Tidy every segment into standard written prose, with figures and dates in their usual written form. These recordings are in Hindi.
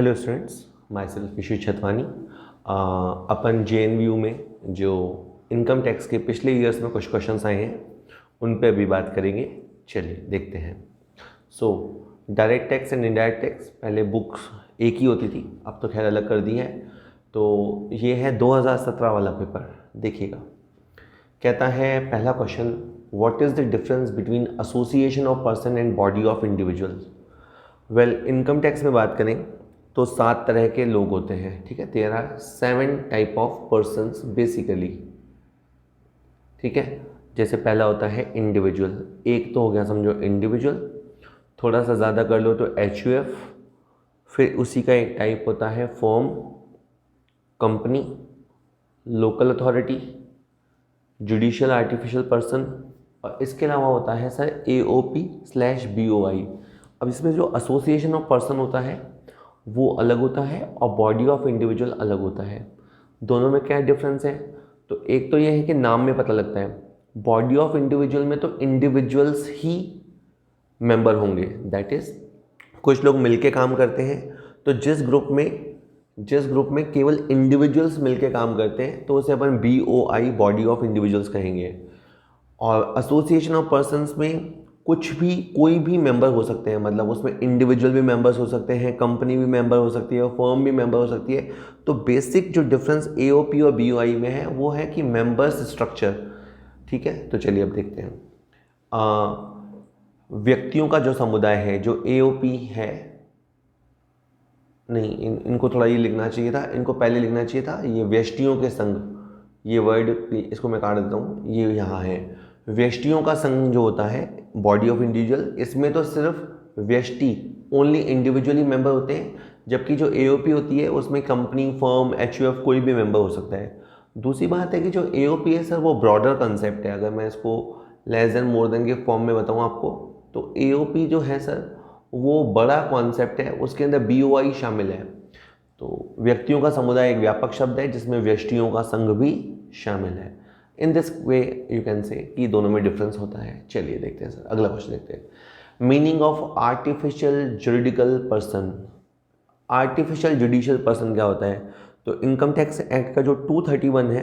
Hello students, myself Vishu Chhatwani. अपन JNU में जो इनकम टैक्स के पिछले ईयर्स में कुछ क्वेश्चंस आए हैं उन पे अभी बात करेंगे। चलिए देखते हैं। Direct tax and indirect tax पहले बुक्स एक ही होती थी, अब तो खैर अलग कर दी है। तो ये है 2017 वाला पेपर, देखिएगा। कहता है पहला question, what is the difference between association of person and body of individual. Well, income tax में बात करें तो 7 तरह के लोग होते हैं, ठीक है। There are 7 type of persons basically, ठीक है। जैसे पहला होता है इंडिविजुअल, एक तो हो गया समझो इंडिविजुअल, थोड़ा सा ज़्यादा कर लो तो HUF, फिर उसी का एक टाइप होता है firm, company, local authority, judicial artificial person, और इसके अलावा होता है सर AOP/BOI। अब इसमें जो एसोसिएशन ऑफ पर्सन होता है वो अलग होता है और बॉडी ऑफ इंडिविजुअल अलग होता है। दोनों में क्या डिफरेंस है? तो एक तो ये है कि नाम में पता लगता है, बॉडी ऑफ इंडिविजुअल में तो इंडिविजुअल्स ही मेंबर होंगे, दैट इज कुछ लोग मिलके काम करते हैं। तो जिस ग्रुप में केवल इंडिविजुअल्स मिलके काम करते हैं तो उसे अपन BOI, बॉडी ऑफ इंडिविजुअल्स कहेंगे। और एसोसिएशन ऑफ पर्सन्स में कोई भी मेंबर हो सकते हैं, मतलब उसमें इंडिविजुअल भी मेंबर्स हो सकते हैं, कंपनी भी मेंबर हो सकती है, फर्म भी मेंबर हो सकती है। तो बेसिक जो डिफरेंस AOP और BOI में है वो है कि मेंबर्स स्ट्रक्चर, ठीक है। तो चलिए अब देखते हैं। व्यक्तियों का जो समुदाय है, जो AOP है, नहीं इनको थोड़ा ये लिखना चाहिए था, इनको पहले लिखना चाहिए था ये व्यष्टियों के संघ, ये वर्ड इसको मैं काट देता हूँ, ये यहाँ है व्यष्टियों का संघ जो होता है बॉडी ऑफ इंडिविजुअल। इसमें तो सिर्फ व्यष्टि ओनली इंडिविजुअली मेंबर होते हैं, जबकि जो AOP होती है उसमें कंपनी, फर्म, HUF कोई भी मेंबर हो सकता है। दूसरी बात है कि जो AOP है सर वो ब्रॉडर कंसेप्ट है। अगर मैं इसको लेस देन मोर देन के फॉर्म में बताऊँ आपको, तो AOP जो है सर वो बड़ा कॉन्सेप्ट है, उसके अंदर BOI शामिल है। तो व्यक्तियों का समुदाय एक व्यापक शब्द है जिसमें व्यष्टियों का संघ भी शामिल है। In this way you can say कि दोनों में डिफरेंस होता है। चलिए देखते हैं सर, अगला क्वेश्चन देखते हैं। Meaning of artificial juridical person. Artificial judicial person क्या होता है? तो इनकम टैक्स एक्ट का जो 231 है,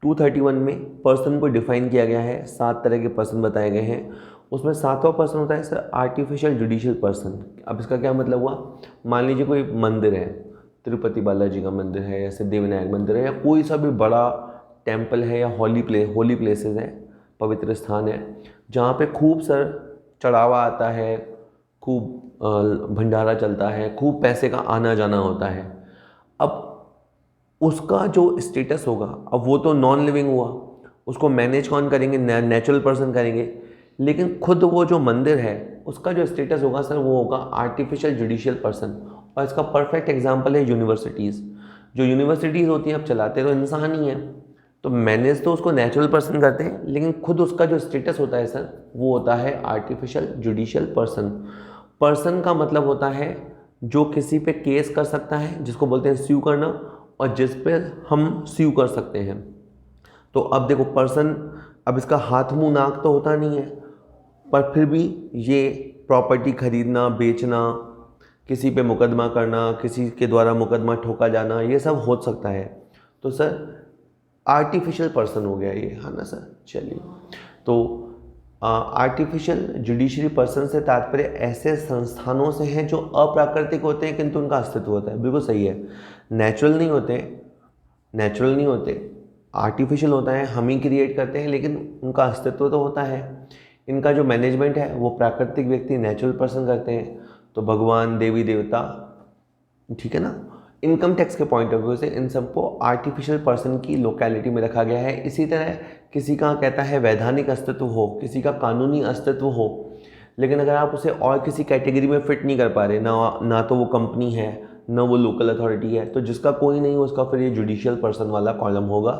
231 में पर्सन को डिफाइन किया गया है, 7 तरह के पर्सन बताए गए हैं। उसमें 7वां पर्सन होता है सर आर्टिफिशियल जुडिशियल पर्सन। अब इसका क्या मतलब हुआ? मान लीजिए कोई मंदिर है, तिरुपति बालाजी का मंदिर है या सिद्धिविनायक मंदिर है या कोई सा भी बड़ा टेम्पल है या होली प्लेसेस है, पवित्र स्थान है, जहाँ पे खूब सर चढ़ावा आता है, खूब भंडारा चलता है, खूब पैसे का आना जाना होता है। अब उसका जो स्टेटस होगा, अब वो तो नॉन लिविंग हुआ, उसको मैनेज कौन करेंगे? नेचुरल पर्सन करेंगे। लेकिन खुद वो जो मंदिर है उसका जो स्टेटस होगा सर वो होगा आर्टिफिशियल जुडिशियल पर्सन। और इसका परफेक्ट एग्जांपल है यूनिवर्सिटीज़। जो यूनिवर्सिटीज़ होती हैं अब चलाते तो इंसान ही हैं, तो मैनेज तो उसको नेचुरल पर्सन करते हैं, लेकिन खुद उसका जो स्टेटस होता है सर वो होता है आर्टिफिशियल जुडिशियल पर्सन। पर्सन का मतलब होता है जो किसी पे केस कर सकता है, जिसको बोलते हैं स्यू करना, और जिस पे हम स्यू कर सकते हैं। तो अब देखो पर्सन, अब इसका हाथ मुंह नाक तो होता नहीं है, पर फिर भी ये प्रॉपर्टी खरीदना, बेचना, किसी पे मुकदमा करना, किसी के द्वारा मुकदमा ठोका जाना, ये सब हो सकता है। तो सर आर्टिफिशियल पर्सन हो गया ये, है ना सर। चलिए, तो आर्टिफिशियल जुडिशरी पर्सन से तात्पर्य ऐसे संस्थानों से हैं जो अप्राकृतिक होते हैं किंतु उनका अस्तित्व होता है। बिल्कुल सही है, नेचुरल नहीं होते, आर्टिफिशियल होता है, हम ही क्रिएट करते हैं, लेकिन उनका अस्तित्व तो होता है। इनका जो मैनेजमेंट है वो प्राकृतिक व्यक्ति, नेचुरल पर्सन करते हैं, तो भगवान, देवी देवता, ठीक है ना। इनकम टैक्स के पॉइंट ऑफ व्यू से इन सबको आर्टिफिशियल पर्सन की लोकेलिटी में रखा गया है। इसी तरह किसी का कहता है वैधानिक अस्तित्व हो, किसी का कानूनी अस्तित्व हो, लेकिन अगर आप उसे और किसी कैटेगरी में फिट नहीं कर पा रहे, ना तो वो कंपनी है, ना वो लोकल अथॉरिटी है, तो जिसका कोई नहीं उसका फिर ये जुडिशियल पर्सन वाला कॉलम होगा।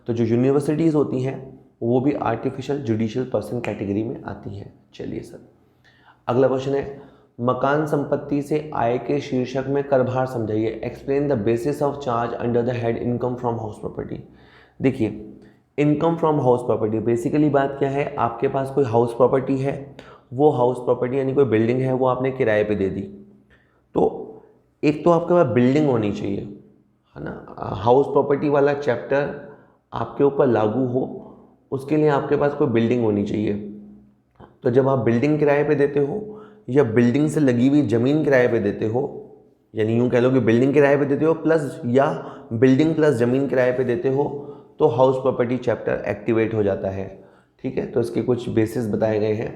तो जो यूनिवर्सिटीज़ होती हैं वो भी आर्टिफिशियल जुडिशियल पर्सन कैटेगरी में आती हैं। चलिए सर, अगला क्वेश्चन है, मकान संपत्ति से आय के शीर्षक में करभार समझाइए। Explain the basis of charge under the head income from house property. देखिए, income from house property basically बात क्या है? आपके पास कोई हाउस प्रॉपर्टी है, वो हाउस प्रॉपर्टी यानी कोई बिल्डिंग है, वो आपने किराए पे दे दी, तो एक तो आपके पास बिल्डिंग होनी चाहिए, है ना। हाउस प्रॉपर्टी वाला चैप्टर आपके ऊपर लागू हो, उसके लिए आपके पास कोई बिल्डिंग होनी चाहिए। तो जब आप बिल्डिंग किराए पे देते हो या बिल्डिंग से लगी हुई ज़मीन किराए पे देते हो, यानी यूँ कह लो कि बिल्डिंग किराए पे देते हो प्लस या बिल्डिंग प्लस ज़मीन किराए पे देते हो, तो हाउस प्रॉपर्टी चैप्टर एक्टिवेट हो जाता है। ठीक है, तो इसके कुछ बेसिस बताए गए हैं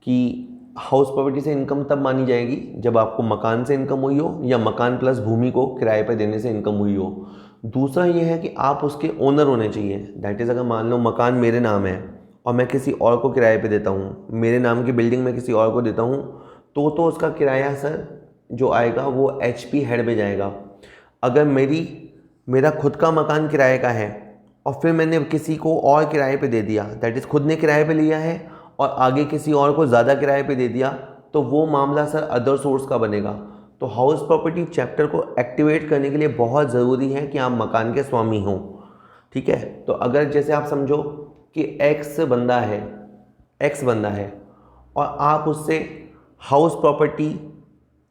कि हाउस प्रॉपर्टी से इनकम तब मानी जाएगी जब आपको मकान से इनकम हुई हो या मकान प्लस भूमि को किराए पे देने से इनकम हुई हो। दूसरा ये है कि आप उसके ओनर होने चाहिए। दैट इज़, अगर मान लो मकान मेरे नाम है और मैं किसी और को किराए पे देता हूँ, मेरे नाम की बिल्डिंग में किसी और को देता हूँ, तो उसका किराया सर जो आएगा वो HP हेड में जाएगा। अगर मेरा खुद का मकान किराए का है और फिर मैंने किसी को और किराए पे दे दिया, दैट इज़ खुद ने किराए पे लिया है और आगे किसी और को ज़्यादा किराए पे दे दिया, तो वो मामला सर अदर सोर्स का बनेगा। तो हाउस प्रॉपर्टी चैप्टर को एक्टिवेट करने के लिए बहुत ज़रूरी है कि आप मकान के स्वामी हों। ठीक है, तो अगर जैसे आप समझो कि एक्स बंदा है और आप उससे हाउस प्रॉपर्टी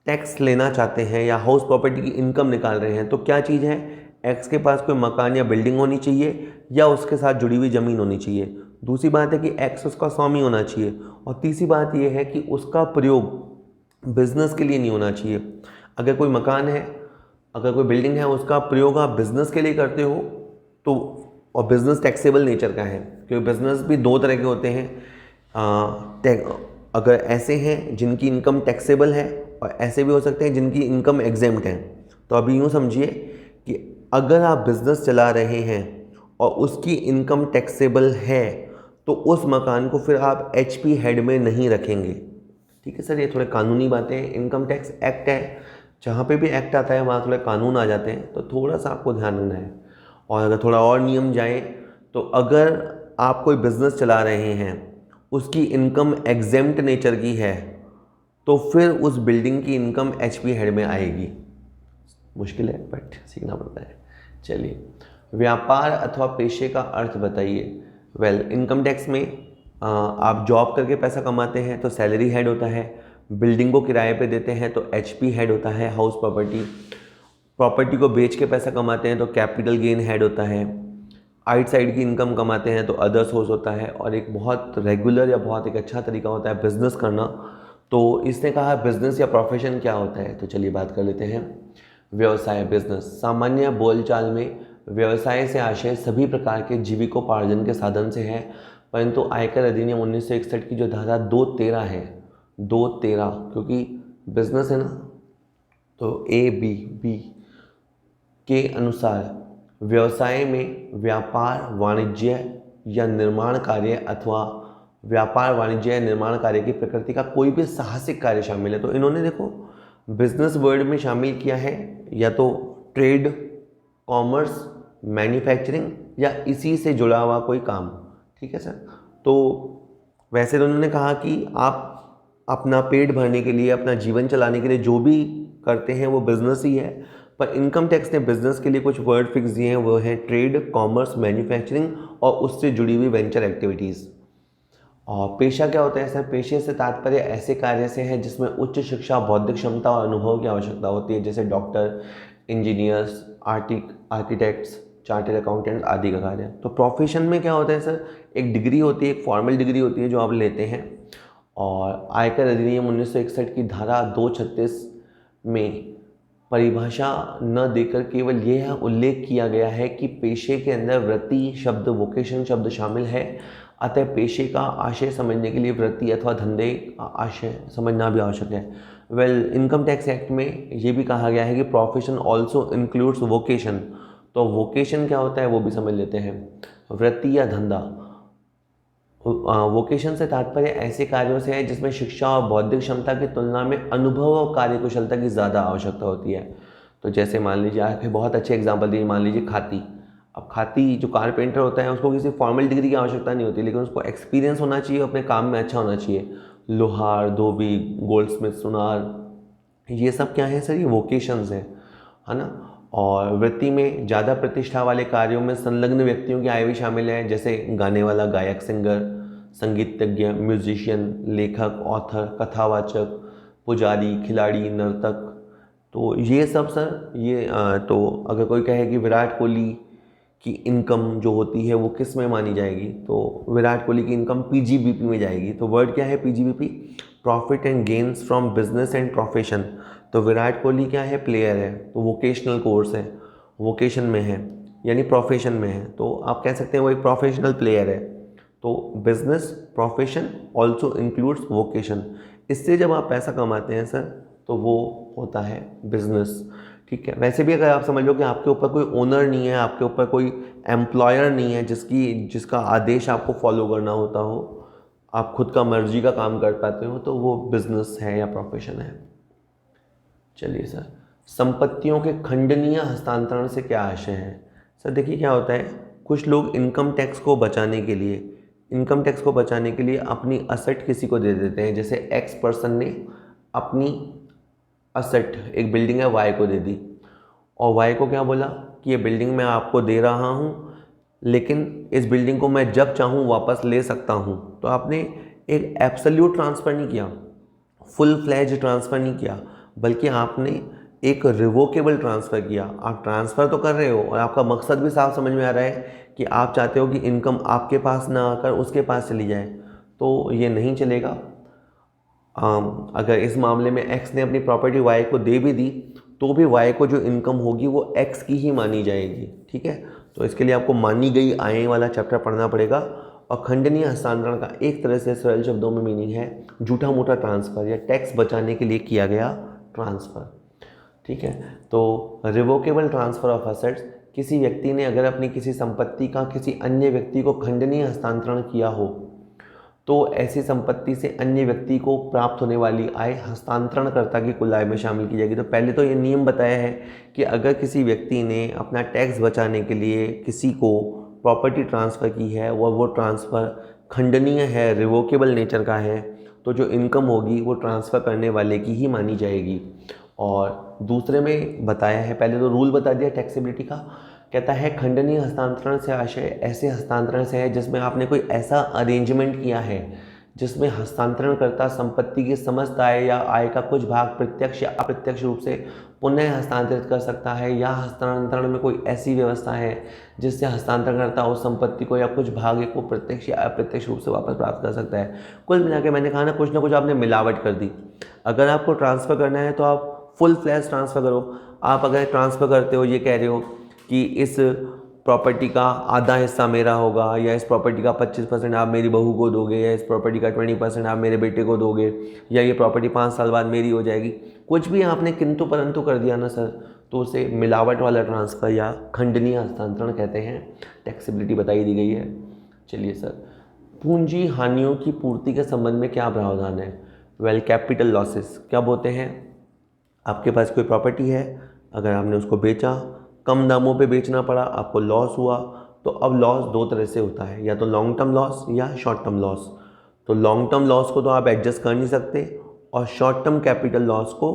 टैक्स लेना चाहते हैं या हाउस प्रॉपर्टी की इनकम निकाल रहे हैं, तो क्या चीज़ है, एक्स के पास कोई मकान या बिल्डिंग होनी चाहिए या उसके साथ जुड़ी हुई ज़मीन होनी चाहिए। दूसरी बात है कि एक्स उसका स्वामी होना चाहिए और तीसरी बात यह है कि उसका प्रयोग बिजनेस के लिए नहीं होना चाहिए। अगर कोई मकान है, अगर कोई बिल्डिंग है, उसका प्रयोग आप बिजनेस के लिए करते हो तो, और बिजनेस टैक्सेबल नेचर का है, क्योंकि बिजनेस भी दो तरह के होते हैं। अगर ऐसे हैं जिनकी इनकम टैक्सेबल है और ऐसे भी हो सकते हैं जिनकी इनकम एग्जेम्प्ट है। तो अभी यूँ समझिए कि अगर आप बिजनेस चला रहे हैं और उसकी इनकम टैक्सेबल है, तो उस मकान को फिर आप HP हेड में नहीं रखेंगे। ठीक है सर, ये थोड़े कानूनी बातें हैं। इनकम टैक्स एक्ट है, जहाँ पे भी एक्ट आता है वहाँ थोड़े कानून आ जाते हैं, तो थोड़ा सा आपको ध्यान रखना है। और अगर थोड़ा और नियम जाए तो अगर आप कोई बिज़नेस चला रहे हैं, उसकी इनकम एग्जेम्प्ट नेचर की है, तो फिर उस बिल्डिंग की इनकम HP हेड में आएगी। मुश्किल है बट सीखना पड़ता है। चलिए, व्यापार अथवा पेशे का अर्थ बताइए। वेल, इनकम टैक्स में आप जॉब करके पैसा कमाते हैं तो सैलरी हेड होता है, बिल्डिंग को किराए पे देते हैं तो HP हेड होता है, हाउस प्रॉपर्टी को बेच के पैसा कमाते हैं तो कैपिटल गेन हेड होता है, आउटसाइड की इनकम कमाते हैं तो अदर सोर्स होता है, और एक बहुत रेगुलर या बहुत एक अच्छा तरीका होता है बिजनेस करना। तो इसने कहा बिजनेस या प्रोफेशन क्या होता है, तो चलिए बात कर लेते हैं। व्यवसाय, बिजनेस, सामान्य बोलचाल में व्यवसाय से आशय सभी प्रकार के जीविकोपार्जन के साधन से है, परंतु आयकर अधिनियम 1961 की जो धारा 213 है, 213, क्योंकि बिजनेस है ना, तो बी के अनुसार व्यवसाय में व्यापार, वाणिज्य या निर्माण कार्य अथवा व्यापार, वाणिज्य या निर्माण कार्य की प्रकृति का कोई भी साहसिक कार्य शामिल है। तो इन्होंने देखो बिजनेस वर्ड में शामिल किया है या तो ट्रेड, कॉमर्स, मैन्युफैक्चरिंग या इसी से जुड़ा हुआ कोई काम। ठीक है सर, तो वैसे तो उन्होंने कहा कि आप अपना पेट भरने के लिए, अपना जीवन चलाने के लिए जो भी करते हैं वो बिजनेस ही है, पर इनकम टैक्स ने बिजनेस के लिए कुछ वर्ड फिक्स दिए हैं, वो है ट्रेड, कॉमर्स, मैन्युफैक्चरिंग और उससे जुड़ी हुई वेंचर एक्टिविटीज़। और पेशा क्या होता है सर, पेशे से तात्पर्य ऐसे कार्य से है जिसमें उच्च शिक्षा, बौद्धिक क्षमता और अनुभव की आवश्यकता होती है, जैसे doctor, engineers, architects, chartered accountants आदि का कार्य। तो प्रोफेशन में क्या होता है सर, एक डिग्री होती है, एक फॉर्मल डिग्री होती है जो आप लेते हैं, और आयकर अधिनियम 1961 की धारा 236 में परिभाषा न देकर केवल यह उल्लेख किया गया है कि पेशे के अंदर वृत्ति शब्द, वोकेशन शब्द शामिल है, अतः पेशे का आशय समझने के लिए वृत्ति अथवा धंधे का आशय समझना भी आवश्यक है। वेल, इनकम टैक्स एक्ट में ये भी कहा गया है कि प्रोफेशन ऑल्सो इंक्लूड्स वोकेशन। तो वोकेशन क्या होता है वो भी समझ लेते हैं, वृत्ति या धंधा। वोकेशन से तात्पर्य ऐसे कार्यों से है जिसमें शिक्षा और बौद्धिक क्षमता की तुलना में अनुभव और कार्यकुशलता की ज़्यादा आवश्यकता होती है। तो जैसे मान लीजिए, आप बहुत अच्छे एग्जांपल दिए, मान लीजिए खाती। अब खाती जो कारपेंटर होता है उसको किसी फॉर्मल डिग्री की आवश्यकता नहीं होती, लेकिन उसको एक्सपीरियंस होना चाहिए, अपने काम में अच्छा होना चाहिए। लोहार, धोबी, गोल्डस्मिथ, सुनार, ये सब क्या है सर, ये वोकेशंस है ना। और वृत्ति में ज़्यादा प्रतिष्ठा वाले कार्यों में संलग्न व्यक्तियों की आय भी शामिल है, जैसे गाने वाला, गायक, सिंगर, संगीतज्ञ, म्यूजिशियन, लेखक, ऑथर, कथावाचक, पुजारी, खिलाड़ी, नर्तक। तो ये सब सर ये तो अगर कोई कहे कि विराट कोहली की इनकम जो होती है वो किस में मानी जाएगी, तो विराट कोहली की इनकम पीजीबीपी में जाएगी। तो वर्ड क्या है PGBP? Profit and gains from business and profession. तो विराट कोहली क्या है? प्लेयर है, तो वोकेशनल कोर्स है, वोकेशन में है यानी प्रोफेशन में है, तो आप कह सकते हैं वो एक प्रोफेशनल प्लेयर है। तो business, profession also includes vocation. इससे जब आप पैसा कमाते हैं सर तो वो होता है बिजनेस। ठीक है, वैसे भी अगर आप समझ लो कि आपके ऊपर कोई ओनर नहीं है, आपके ऊपर कोई एम्प्लॉयर नहीं है जिसका आदेश आपको फॉलो करना होता हो, आप खुद का मर्जी का काम कर पाते हो, तो वो बिजनेस है या प्रोफेशन है। चलिए सर, संपत्तियों के खंडनीय हस्तांतरण से क्या आशय है? सर देखिए क्या होता है, कुछ लोग इनकम टैक्स को बचाने के लिए अपनी असेट किसी को दे देते हैं। जैसे एक्स पर्सन ने अपनी असेट, एक बिल्डिंग है, वाई को दे दी, और वाई को क्या बोला कि ये बिल्डिंग मैं आपको दे रहा हूँ, लेकिन इस बिल्डिंग को मैं जब चाहूँ वापस ले सकता हूँ। तो आपने एक एब्सोल्यूट ट्रांसफ़र नहीं किया, फुल फ्लैज ट्रांसफ़र नहीं किया, बल्कि आपने एक रिवोकेबल ट्रांसफ़र किया। आप ट्रांसफ़र तो कर रहे हो और आपका मकसद भी साफ समझ में आ रहा है कि आप चाहते हो कि इनकम आपके पास ना आकर उसके पास चली जाए, तो ये नहीं चलेगा। अगर इस मामले में एक्स ने अपनी प्रॉपर्टी वाई को दे भी दी, तो भी वाई को जो इनकम होगी वो एक्स की ही मानी जाएगी। ठीक है, तो इसके लिए आपको मानी गई आय वाला चैप्टर पढ़ना पड़ेगा। और खंडनीय हस्तांतरण का एक तरह से सरल शब्दों में मीनिंग है झूठा मूठा ट्रांसफ़र या टैक्स बचाने के लिए किया गया ट्रांसफ़र। ठीक है, तो रिवोकेबल ट्रांसफ़र ऑफ असेट्स, किसी व्यक्ति ने अगर अपनी किसी संपत्ति का किसी अन्य व्यक्ति को खंडनीय हस्तांतरण किया हो, तो ऐसी संपत्ति से अन्य व्यक्ति को प्राप्त होने वाली आय हस्तांतरणकर्ता की कुल आय में शामिल की जाएगी। तो पहले तो ये नियम बताया है कि अगर किसी व्यक्ति ने अपना टैक्स बचाने के लिए किसी को प्रॉपर्टी ट्रांसफ़र की है और वो ट्रांसफ़र खंडनीय है, रिवोकेबल नेचर का है, तो जो इनकम होगी वो ट्रांसफ़र करने वाले की ही मानी जाएगी। और दूसरे में बताया है, पहले तो रूल बता दिया टैक्सेबिलिटी का, कहता है खंडनीय हस्तांतरण से आशय ऐसे हस्तांतरण से है जिसमें आपने कोई ऐसा अरेंजमेंट किया है जिसमें हस्तांतरणकर्ता संपत्ति की समस्त आय या आय का कुछ भाग प्रत्यक्ष या अप्रत्यक्ष रूप से पुनः हस्तांतरित कर सकता है, या हस्तांतरण में कोई ऐसी व्यवस्था है जिससे हस्तांतरणकर्ता उस संपत्ति को या कुछ भाग को प्रत्यक्ष या अप्रत्यक्ष रूप से वापस प्राप्त कर सकता है। कुल मिला के मैंने कहा ना कुछ आपने मिलावट कर दी। अगर आपको ट्रांसफ़र करना है तो आप फुल फ्लैश ट्रांसफ़र करो। आप अगर ट्रांसफ़र करते हो, ये कह रहे हो कि इस प्रॉपर्टी का आधा हिस्सा मेरा होगा, या इस प्रॉपर्टी का 25% आप मेरी बहू को दोगे, या इस प्रॉपर्टी का 20% आप मेरे बेटे को दोगे, या ये प्रॉपर्टी 5 साल बाद मेरी हो जाएगी, कुछ भी आपने किंतु परंतु कर दिया ना सर, तो उसे मिलावट वाला ट्रांसफ़र या खंडनीय हस्तांतरण कहते हैं। टैक्सेबिलिटी बताई दी गई है। चलिए सर, पूंजी हानियों की पूर्ति के संबंध में क्या प्रावधान है? वेल, कैपिटल लॉसेस क्या बोलते हैं? आपके पास कोई प्रॉपर्टी है, अगर आपने उसको बेचा, कम दामों पे बेचना पड़ा, आपको लॉस हुआ, तो अब लॉस दो तरह से होता है, या तो लॉन्ग टर्म लॉस या शॉर्ट टर्म लॉस। तो लॉन्ग टर्म लॉस को तो आप एडजस्ट कर नहीं सकते, और शॉर्ट टर्म कैपिटल लॉस को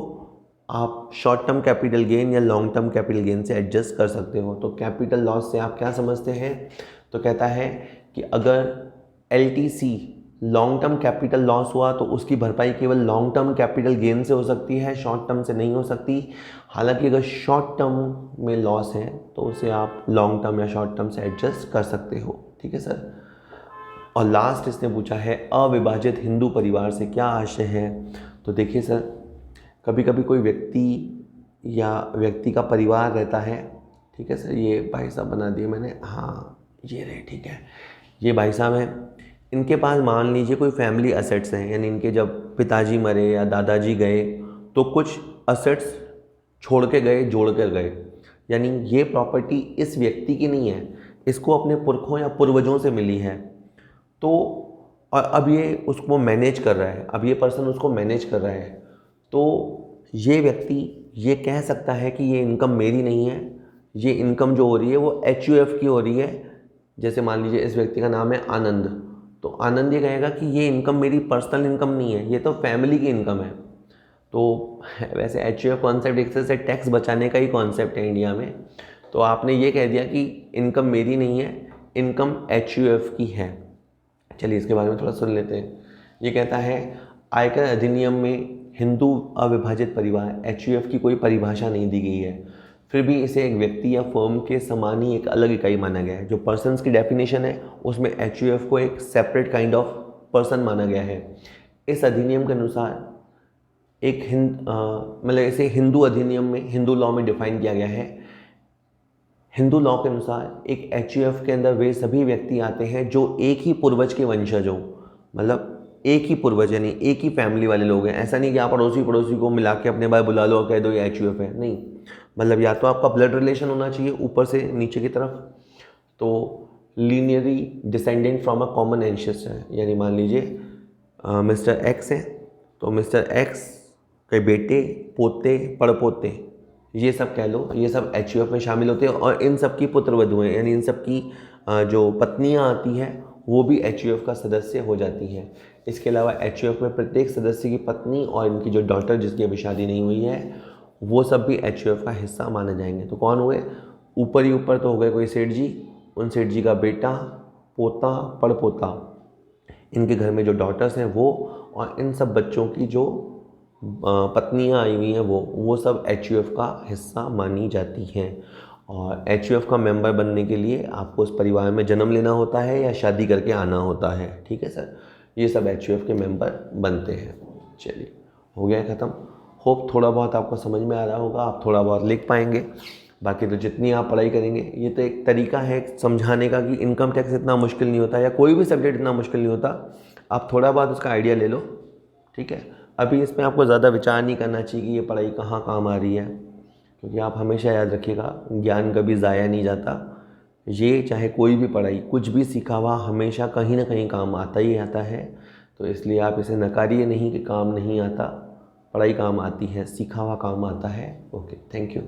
आप शॉर्ट टर्म कैपिटल गेन या लॉन्ग टर्म कैपिटल गेन से एडजस्ट कर सकते हो। तो कैपिटल लॉस से आप क्या समझते हैं? तो कहता है कि अगर LTC long term capital loss हुआ तो उसकी भरपाई केवल लॉन्ग टर्म कैपिटल गेन से हो सकती है, शॉर्ट टर्म से नहीं हो सकती। हालांकि अगर शॉर्ट टर्म में लॉस है तो उसे आप लॉन्ग टर्म या शॉर्ट टर्म से एडजस्ट कर सकते हो। ठीक है सर। और लास्ट इसने पूछा है अविभाजित हिंदू परिवार से क्या आशय है? तो देखिए सर, कभी कभी कोई व्यक्ति का परिवार रहता है। ठीक है सर, ये भाई साहब बना दिए मैंने, हाँ ये रहे। ठीक है, ये भाई साहब हैं, इनके पास मान लीजिए कोई फैमिली असेट्स हैं, यानी इनके जब पिताजी मरे या दादाजी गए तो कुछ असेट्स छोड़ के गए, जोड़ कर गए, यानी ये प्रॉपर्टी इस व्यक्ति की नहीं है, इसको अपने पुरखों या पूर्वजों से मिली है। तो और अब ये उसको मैनेज कर रहा है, अब ये पर्सन उसको मैनेज कर रहा है, तो ये व्यक्ति ये कह सकता है कि ये इनकम मेरी नहीं है, ये इनकम जो हो रही है वो HUF की हो रही है। जैसे मान लीजिए इस व्यक्ति का नाम है आनंद, तो आनंद ये कहेगा कि ये इनकम मेरी पर्सनल इनकम नहीं है, ये तो फैमिली की इनकम है। तो वैसे HUF कॉन्सेप्ट एक तरह से टैक्स बचाने का ही कॉन्सेप्ट है इंडिया में। तो आपने ये कह दिया कि इनकम मेरी नहीं है, इनकम HUF की है। चलिए इसके बारे में थोड़ा सुन लेते हैं। ये कहता है आयकर अधिनियम में हिंदू अविभाजित परिवार HUF की कोई परिभाषा नहीं दी गई है, फिर भी इसे एक व्यक्ति या फर्म के समान ही एक अलग इकाई माना गया है। जो पर्सन्स की डेफिनेशन है उसमें HUF को एक सेपरेट काइंड ऑफ पर्सन माना गया है। इस अधिनियम के अनुसार एक मतलब इसे हिंदू अधिनियम में, हिंदू लॉ में डिफाइन किया गया है। हिंदू लॉ के अनुसार एक HUF के अंदर वे सभी व्यक्ति आते हैं जो एक ही पूर्वज के वंशज हो, मतलब एक ही पूर्वज यानी एक ही फैमिली वाले लोग हैं। ऐसा नहीं कि आप पड़ोसी को मिला के अपने भाई बुला लो और कह दो ये HUF है, नहीं। मतलब या तो आपका ब्लड रिलेशन होना चाहिए ऊपर से नीचे की तरफ, तो linearly descendant from a common ancestor, यानी मान लीजिए मिस्टर एक्स है तो मिस्टर एक्स के बेटे, पोते, पड़पोते, ये सब कह लो, ये सब HUF में शामिल होते हैं। और इन सब की पुत्रवधुएं यानी इन सब की जो पत्नियां आती हैं वो भी HUF का सदस्य हो जाती हैं। इसके अलावा HUF में प्रत्येक सदस्य की पत्नी और इनकी जो डॉटर जिसकी अभी शादी नहीं हुई है वो सब भी HUF का हिस्सा माने जाएंगे। तो कौन हुए? ऊपर ही ऊपर तो हो गए कोई सेठ जी, उन सेठ जी का बेटा, पोता, पड़पोता, इनके घर में जो डॉटर्स हैं वो, और इन सब बच्चों की जो पत्नियां आई हुई हैं वो सब HUF का हिस्सा मानी जाती हैं। और HUF का मेंबर बनने के लिए आपको उस परिवार में जन्म लेना होता है या शादी करके आना होता है। ठीक है सर, ये सब HUF के मेंबर बनते हैं। चलिए, हो गया ख़त्म। होप थोड़ा बहुत आपको समझ में आ रहा होगा, आप थोड़ा बहुत लिख पाएंगे। बाकी तो जितनी आप पढ़ाई करेंगे, ये तो एक तरीका है समझाने का कि इनकम टैक्स इतना मुश्किल नहीं होता या कोई भी सब्जेक्ट इतना मुश्किल नहीं होता। आप थोड़ा बहुत उसका आइडिया ले लो, ठीक है। अभी इसमें आपको ज़्यादा विचार नहीं करना चाहिए कि ये पढ़ाई कहाँ काम आ रही है, क्योंकि आप हमेशा याद रखिएगा ज्ञान कभी ज़ाया नहीं जाता। ये चाहे कोई भी पढ़ाई, कुछ भी सीखा हुआ हमेशा कहीं ना कहीं काम आता ही आता है। तो इसलिए आप इसे नकारिए नहीं कि काम नहीं आता, पढ़ाई काम आती है, सीखा हुआ काम आता है। Okay, thank you.